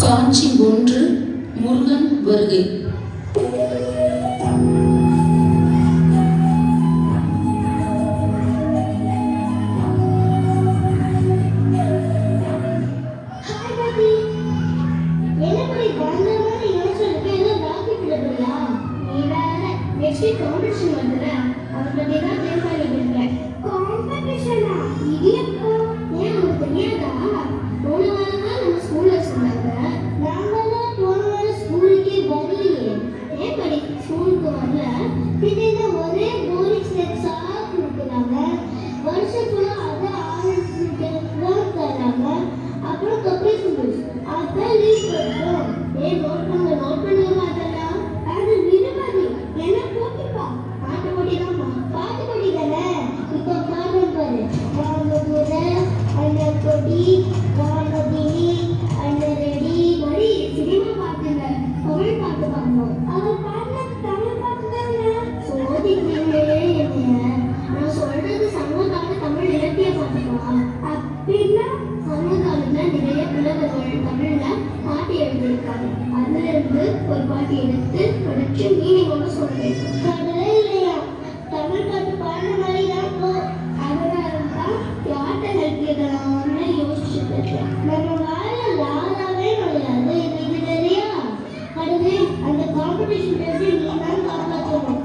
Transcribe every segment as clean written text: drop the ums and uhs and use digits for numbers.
காட்சி 1 முருகன் வருகை. ஒரு பாட்டு எடுத்து படிச்சு மீனிங்கோட சொல்றேன். கடலே இல்லையா தமிழ் பாட்டு பாடுற மாதிரி தான் அதனாலதான் யார்கிட்ட ஹெல்ப் கேட்கலாம்னு யோசிச்சுட்டு இருக்கேன். நம்ம வாழ லாலாவே கிடையாது, இது தெரியா? கடலே அந்த காம்படிஷன் பேசி நீ தான் காப்பாற்றணும்.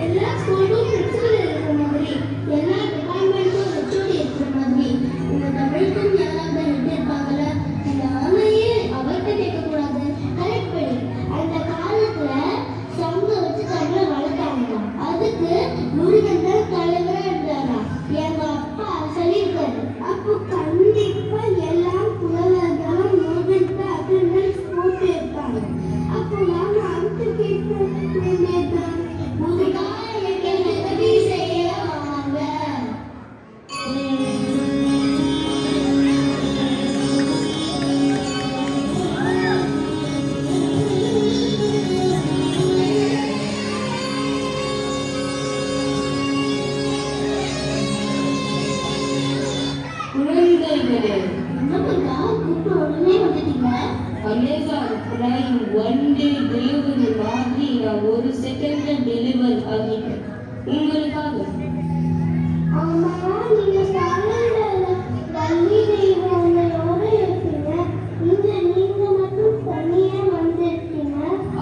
எல்லா ஸ்கூலும் பிரின்சிபல் இருக்கிற மாதிரி, எல்லா டிபார்ட்மெண்ட்டும் ஹெச்ஓடி இருக்கிற மாதிரி, இந்த தமிழுக்கும் யாராவது ஹெட் இருப்பாங்கல்ல, இந்த ஆமையே அவர்கிட்ட கேட்கக்கூடாது. கரெக்ட் படி. அந்த காலத்துல சங்க வச்சு தமிழை வளர்த்தாங்களாம். அதுக்கு முருகன் தான் தலைவரா இருந்தாரா. எங்க அப்பா சொல்லியிருக்காரு. அப்போ கண்டிப்பா எல்லாம் புலவர்களும் முருகனுக்கு அட்டெண்டன்ஸ் போட்டு இருப்பாங்க. அப்போ நாம அடுத்து கேட்க வேண்டியது முருகா எனக்கு உதவி செய்ய வாங்க. ஒரு செகண்ட்ல டெலிவர் ஆகிட்டேன் உங்களுக்காக.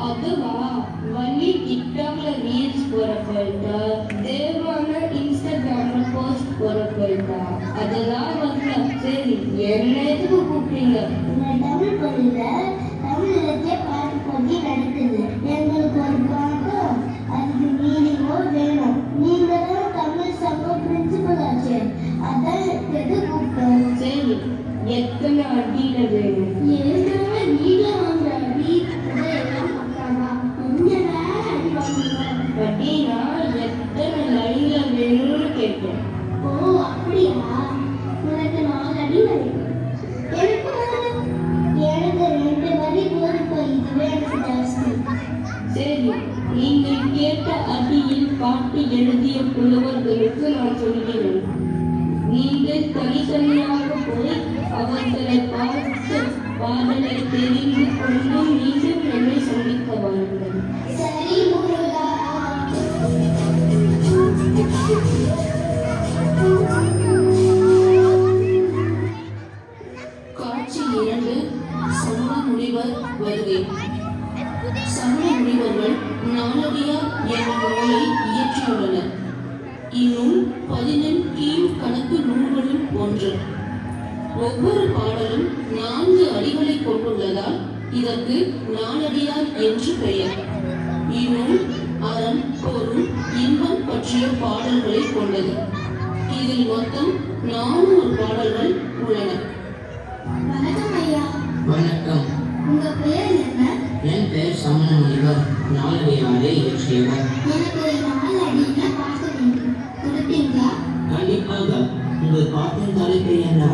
அதுவா வள்ளி டிக்டாக்ல ரீல்ஸ் போறப்பா, தேவான இன்ஸ்டாகிராம்ல போஸ்ட் போறப்பா, அதெல்லாம் வரல. சரி, என்ன எதுக்கு கூப்பிட்டீங்க? தமிழ் பள்ளியில தமிழ் இலக்கிய பாட்டு போட்டி நடக்குது. எங்களுக்கு ஒரு பாட்டும் அதுக்கு மீனிங்கோ வேணும். நீங்க தான் தமிழ் சங்கம் பிரின்சிபல் ஆச்சு, அதான் எது கூப்பிட்டோம். சரி, எத்தனை அடியில வேணும்? ஏற்கனவே வீட்டுல வாங்குற அடி எல்லாம் பக்காவா, கொஞ்ச நேரம் அடி வாங்குவோம். அப்படின்னா எத்தனை அடியில வேணும்னு கேட்பேன். ஓ அப்படியா? உனக்கு 4 அடி வேணும். எனக்கு 2 வரி போதுப்பா, இதுவே எனக்கு ஜாஸ்தி. சரி, நீங்கள் கேட்ட அடியில் பாட்டு எழுதிய புலவர்களுக்கு நான் சொல்கிறேன். நீங்கள் தனித்தனியாக போய் அவர்களை பார்த்து பாடலை தெரிந்து கொண்டு மீண்டும் என்னை சந்திக்க வாருங்கள். சரி முருகா. காட்சி 2 சமண முனிவர் வருகை. சமண முனிவர்கள் நாலடியார் என்னும் நூலை இயற்றியுள்ளனர். இந்நூல் 11 கீழ் கணக்கு நூல்களில் ஒன்று. ஒவ்வொரு பாடலும் 4 அடிகளை கொண்டுள்ளதால் இதற்கு நாலடியார் என்று பெயர். இந்நூல் அறம், பொருள், இன்பம் பற்றிய பாடல்களை கொண்டது. இதில் மொத்தம் 400 பாடல்கள் உள்ளன. வணக்கம் ஐயா. வணக்கம். உங்க பெயர் என்ன? என் பெயர் சமண முனிவர், நாலடியாரை இயற்றியவர். எனக்கு 4 அடியில பாட்டு வேண்டும், கொடுப்பீங்களா? கண்டிப்பாக. உங்கள் பாட்டின் தலைப்பு என்ன?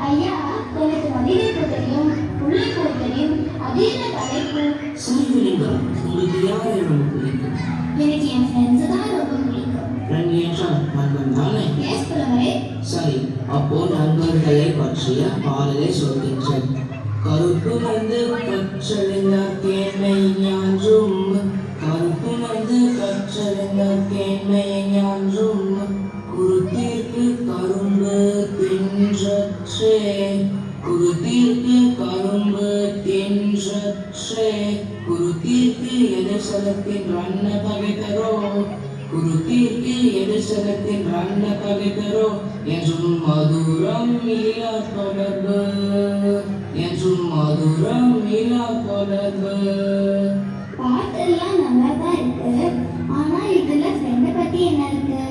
ஐயா, எனக்கு வடிவேற்று தெரியும், உள்ளே தெரியும், யாரை ரொம்ப பிடிக்கும்? எனக்கு என் ஃப்ரெண்ட்ஸ் தான் ரொம்ப பிடிக்கும். ஃப்ரெண்ட் என்றால் நண்பன் தானே? எஸ் புலவரே. சரி, அப்போ நண்பர்களை பற்றிய பாடலை சொல்கின்றேன். கருப்பு வந்து கற்றறிந்தார் கேண்மை ஞான்றும், கருப்பு வந்து கற்றறிந்தார் கேண்மை ஞான்றும், குருத்திற்கு கரும்பு தின்றற்றே, குருத்திற்கு கரும்பு தின்றற்றே, குருத்திற்கு எதிர்சலத்தின் ரன்ன பகைத்தரோ, குருத்திற்கு எதிர்சலத்தின் ரன்ன பகைத்தரோ, என்றும் மதுரம் இல்லா தொடர்பு, என்றும் மதுரம் இல்லா தொடர்பு. பாட்டெல்லாம் நல்லா தான் இருக்கு. ஆனா இதுல ஃப்ரெண்டை பத்தி என்ன இருக்கு?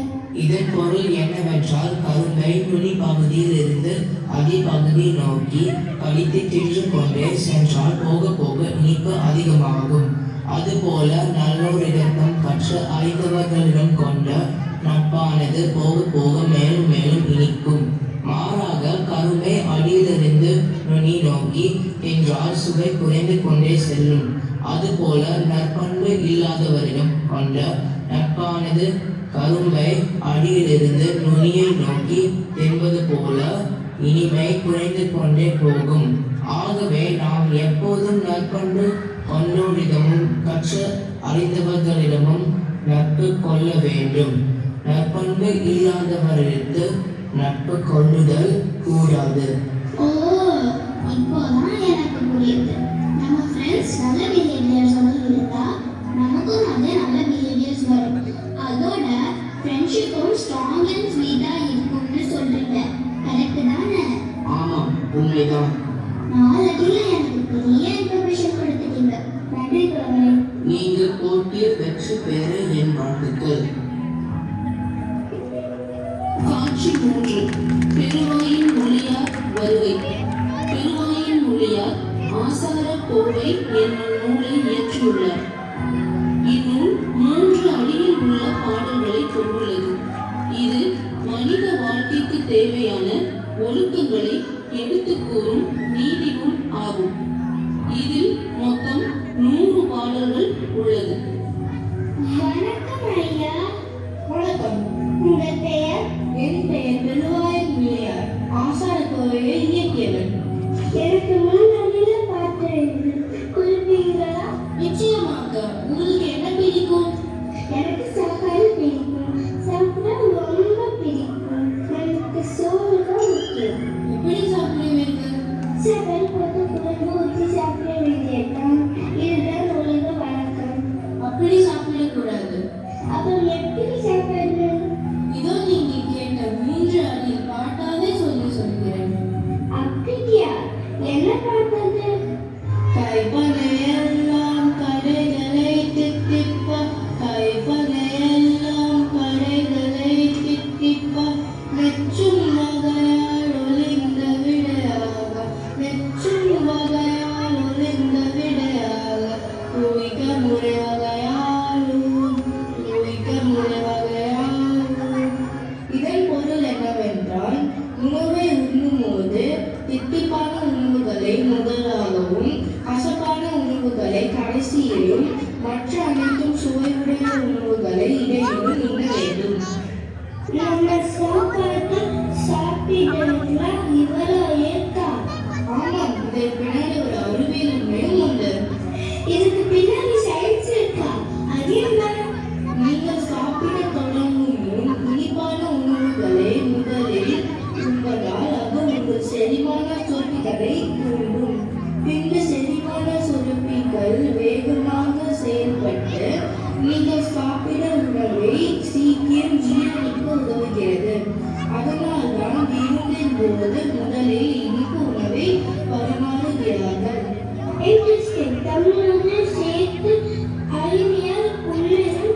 இதன் பொருள் என்னவென்றால், கரும்பை நுனி பகுதியில் இருந்து அடிப்பகுதி நோக்கி கடித்து தின்று கொண்டே சென்றால் போக போக இனிப்பு அதிகமாகும். அதுபோல நல்லோரிடமும் கற்று அறிந்தவர்களிடம் கொண்ட நட்பானது போக போக மேலும் மேலும் இனிக்கும். மாறாக கரும்பை அடியிலிருந்து நுனி நோக்கி தின்றால் சுவை குறைந்து கொண்டே செல்லும். அதுபோல நற்பண்பு இல்லாதவரிடம் கொண்ட நட்பானது கரும்பை அடியிலிருந்து நுனியை நோக்கி தின்பது போல இனிமை குறைந்து கொண்டே போகும். ஆகவே நாம் எப்போதும் நற்பண்பு கொண்டோரிடமும் கற்று அறிந்தவர்களிடமும் நட்பு கொள்ள வேண்டும். நற்பண்பு இல்லாதவர்களுக்கு நட்பு கொள்ளுதல் கூடாது. ஓ, இப்போதான் எனக்கு புரியுது. நம்ம ஃப்ரெண்ட்ஸ் நல்ல பிஹேவியர்ஸோட இருந்தா நமக்கும் அதே நல்ல பிஹேவியர்ஸ் வரும். அதோட ஃப்ரெண்ட்ஷிப்பும் ஸ்ட்ராங் அண்ட் ஸ்வீட்டா இருக்கும்னு சொல்றீங்க. கரெக்ட் தானே? ஆமாம், உண்மைதான். நாளைக்குள்ள எனக்கு பெரிய இன்ஃபர்மேஷன் கொடுத்துட்டீங்க. நன்றி புலவரே. நீங்கள் போட்டியில் வெற்றி பெற என் வாழ்த்துக்கள். காட்சி 3. பெருவாயின் மொழியார் வருகை. பெருவாயின் மொழியார் ஆசார கோவை என்னும் நூலை இயற்றியுள்ளார். இந்நூல் 3 அடியில் உள்ள பாடல்களை கொண்டுள்ளது. இது மனித வாழ்க்கைக்கு தேவையான ஒழுக்கங்களை எடுத்துக் கூறும் நீதி நூல் ஆகும். இதில் மொத்தம் 100 பாடல்கள் உள்ளது. வணக்கம் ஐயா. வணக்கம். உங்கள் பெயர்? என் பெயர் பெருவாயின் மொழியார். ஆசார கோவையை இயக்கியவர். எனக்கு முன்னாடியில பார்த்தேன். குறிப்பீங்களா? நிச்சயமாக. உங்களுக்கு என்ன பிடிக்கும்? எனக்கு சாப்பாடு பிடிக்கும். சாப்பிட ரொம்ப பிடிக்கும். எனக்கு சோறு தான் முக்கியம். எப்படி சாப்பிடுவீர்கள்? சாப்பாடு போட்டு குழம்பு ஊற்றி சாப்பிட வேண்டியதான். இதுதான் உலக வழக்கம். அப்படி சாப்பிடக்கூடாது. அப்புறம் எப்படி சாப்பிடுறது? இதோ நீங்க கேட்ட 3 அடி பாட்டாவே சொல்கிறேன். அப்படியா? என்ன பார்த்தது? கைப்பனையெல்லாம் கடைகளை தித்திப்ப, கைப்பனையெல்லாம் கடைகளை தித்திப்ப, மெச்சும் வகையால் ஒளிந்த விடையாக, மெச்சும் வகையால் ஒளிந்த விடையாக, ஊய்க்க முறை வகையாலும், ஊய்க்க முறை வகையாலும். இதன் பொருள் என்னவென்றால், உணவை உண்ணும்போது தித்திப்பான உணவுகளை முதலாகவும் கசப்பான உணவுகளை கடைசியிலும் மற்ற அனைத்தும் சுவையுடைய உணவுகளை இடையிலும் உண்ண வேண்டும். நம்ம சாப்பாடு சாப்பிடுறதுல இவ்வளோ இருக்கா? ஆமாம், இதற்கு பின்னாடி ஒரு அறிவியல் உண்மையும் உண்டு. இதுக்கு பின்னாடி சயின்ஸ் இருக்கா? அது என்ன? நீங்கள் சாப்பிட தொடங்கும் முன் இனிப்பான உணவுகளை முதலில் உண்பதால் அது உங்கள் செரிமான சுரப்பிகளை தூண்டும். பின்பு செரிமான சுரப்பிகள் வேகமாக செயல்பட்டு நீங்கள் சாப்பிட உணவை சீக்கிரம் ஜீரணிக்க உதவுகிறது. அதனால்தான் விருந்தின் போது முதலில் இனிப்பு உணவை பரிமாறுகிறார்கள். இன்ட்ரெஸ்டிங். தமிழோடு சேர்த்து அறிவியல் உண்மையும்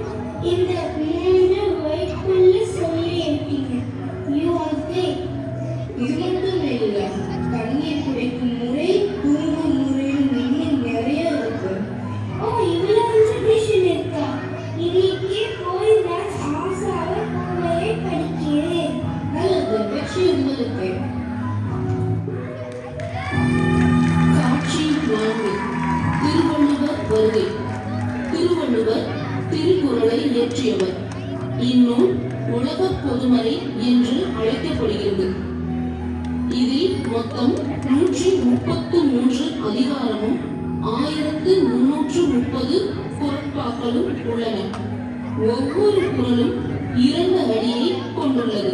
இந்த 3 வயிற்றுள்ள சொல்லி இருக்கீங்க. You are great. இது மட்டும் இல்லை, தண்ணீர் குடிக்கும் முறை, தூங்கும் முறையும் இன்னும் நிறைய இருக்கு. ஓ, இவ்வளோ இன்ஃபர்மேஷன் இருக்கா? இன்னைக்கு போய் நான் ஆசார கோவையை படிக்கிறேன். நல்லது, வெற்றி உங்களுக்கு. இயற்றியவர். இந்நூல் உலக பொதுமறை என்று அழைக்கப்படுகிறது. இதில் மொத்தம் 133 அதிகாரமும் 1330 குறட்பாக்களும் உள்ளன. ஒவ்வொரு குறளும் 2 அடியை கொண்டுள்ளது.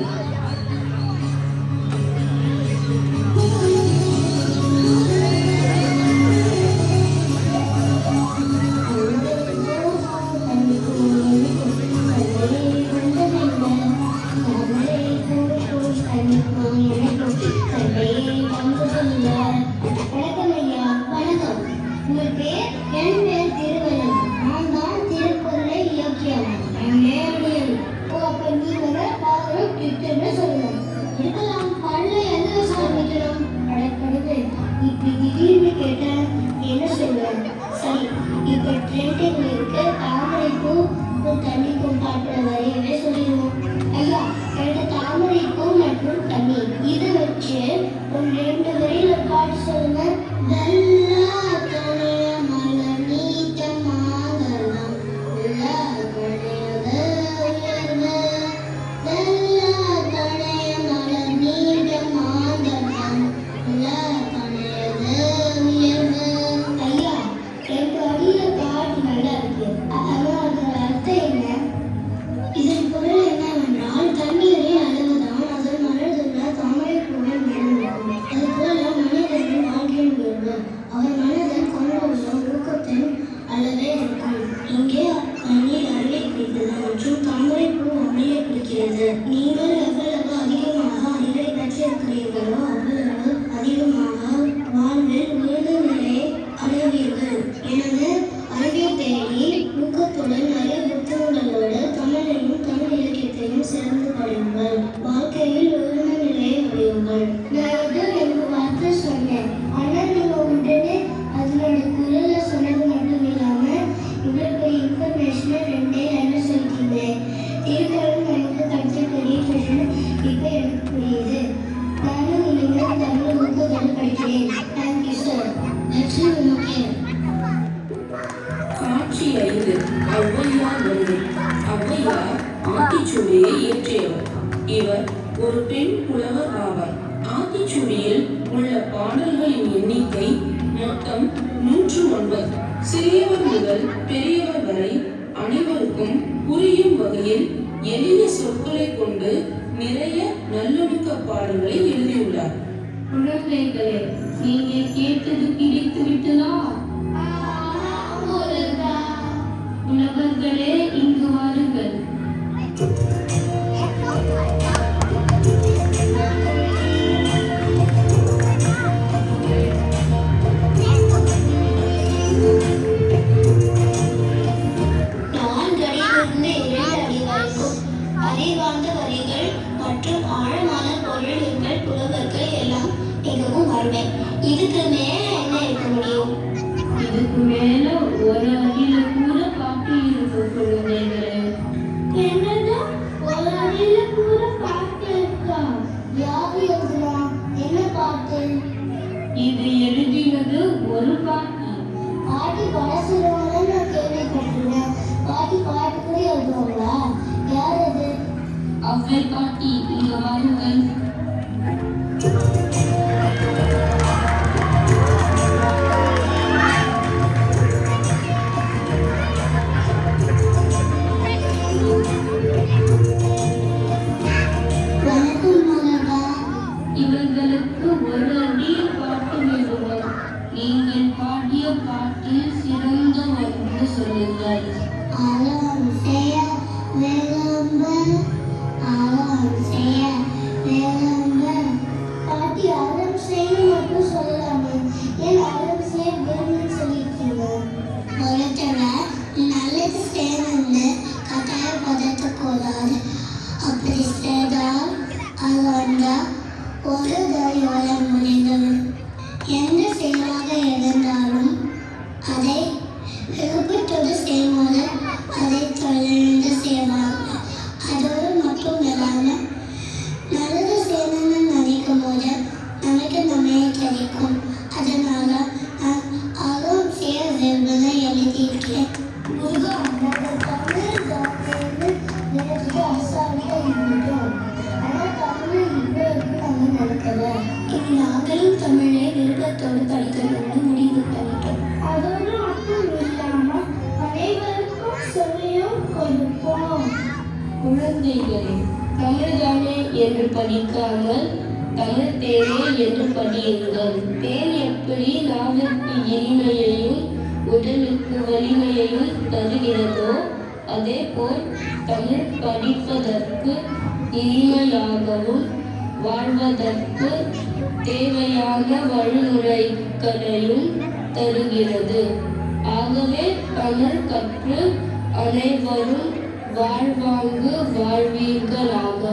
வணக்கம் ஐயா. வணக்கம். உங்கள் பேர்? என் பேர் திருவள்ளுவர். நான் தான் திருக்குறளை இயக்கியவன். என் நேரடியில். ஓ, அப்ப நீங்க பாவம் திட்டம்னு சொல்லுங்க. இருக்கலாம். பல்ல எந்த வருஷம் வைக்கணும்? அடக்கடுது. இப்படி திடீர்னு கேட்டா என்ன சொல்லுவேன்? சரி, இப்ப ட்ரெண்டிங் இருக்கு. தாமரை பூ தண்ணிக்கும் பாட்டுற வரையவே சொல்லிடுவோம். ஐயா, எனக்கு தாமரை பூ மற்றும் தண்ணி இதை வச்சு ஒரு 2 வரியில பாட்டு சொல்லுங்க. வெள்ளா கணைய மலர் நீட்டம் மாதளம் வெள்ளா கணையத உயர்ந்த வெள்ளா கணைய மலர் நீட்டம் மாதளம் வெள்ளா கணையத உயர்ந்த. ஐயா, 2 அடியில பாட்டு நல்லா இருக்கு. அதோட அர்த்தம் என்ன? இதன் பொருள் என்னவென்றால் தண்ணீரின் அளவுதான் அதன் மலர்ந்துள்ள தாமரை பூவை மேலும். அதுபோல மனிதனின் வாழ்க்கையின் உயர்வு அவர் மனதில் கொண்டுள்ள ஊக்கத்தின் அளவே இருக்கும். இங்கே தண்ணீர் அருளை குறித்தது மற்றும் தாமரை பூ அருளை குறிக்கிறது. நீங்கள் எவ்வளவு அதிகமாக அறிவை பெற்றிருக்கிறீர்களோ அவ்வளவு அதிகமாக வாழ்வில் உயர்ந்த நிலையை அடைவீர்கள். எனது அறிவை தேடி ஊக்கத்துடன் நிறைய புத்தகங்களோடு தமிழையும் தமிழ் இலக்கியத்தையும் சிறந்து படியுங்கள். வாழ்க்கையில் உயர்ந்த நிலையை அடையுங்கள். நான் எனக்கு வார்த்தை சொன்னேன். ஆனால் நீங்க உடனே அதனோட குரல்ல சொன்னது மட்டும் இல்லாம இவ்வளவு இன்ஃபர்மேஷனை 2 லைன்ல சொல்லிட்டீங்க. திருக்குறள் எனக்கு கிடைச்ச பெரிய ட்ரெஷர். இப்ப எனக்கு புரியுது. நானும் இனிமேல் தமிழ் புத்தகங்கள் படிக்கிறேன். Thank you sir. வெற்றி உமக்கே. காட்சி 5. ஔவையார் வருகை. ஔவையார் ஆத்திச்சூடியை இயற்றியவர். இவர் ஒரு பெண் புலவர் ஆவார். ஆத்திச்சூடியில் உள்ள பாடல்களின் எண்ணிக்கை மொத்தம் 109. சிறியவர் முதல் பெரியவர் வரை அனைவருக்கும் புரியும் வகையில் எளிய சொற்களை கொண்டு நிறைய நல்லொழுக்க பாடல்களை எழுதியுள்ளார். குழந்தைகளே, நீங்க கேட்டது கிடைத்து விட்டதா? உழவர்களே, இங்கு வாருங்கள். அறிவார்ந்த வரிகள் மற்றும் ஆழமான பொருள்கள் புலவர்கள் எல்லாம் மிகவும் அருமை. இதுக்கு மேல என்ன இருக்க முடியும்? இதுக்கு மேல ஒரு அடியில கூட பாட்டு இருக்கு குழந்தைகளே. என்னது? ஒரு அடியில கூட பாட்டு இருக்கா? யாரு எழுதுறா? என்ன பாட்டு? இது எழுதினது ஒரு பாட்டி. பாட்டி பாட சொல்லுவாங்க நான் கேள்விப்பட்டிருக்கேன். பாட்டி பாட்டு கூட எழுதுவாங்களா? யார் அது? அவ்வை பாட்டி, இங்க வாருங்கள். இவர்களுக்கு ஒரு அடியில் பாட்டு வேண்டுமா? நீங்கள் பாடிய பாட்டில் சிறந்த ஒன்று சொல்லுங்கள். அறம் செய்ய விரும்ப, அறம் செய்ய விரும்ப. குழந்தைகளே, தமிழ்தானே என்று படிக்காமல் தமிழ் தேனே என்று படியுங்கள். தேன் எப்படி நாவிற்கு இனிமையையும் உடலுக்கு வலிமையையும் தருகிறதோ, அதே போல் தமிழ் படிப்பதற்கு இனிமையாகவும் வாழ்வதற்கு தேவையான வழிமுறைகளையும் தருகிறது. ஆகவே தமிழ் கற்று அனைவரும் வாழ்வாங்கு வாழ்வீர்களாக.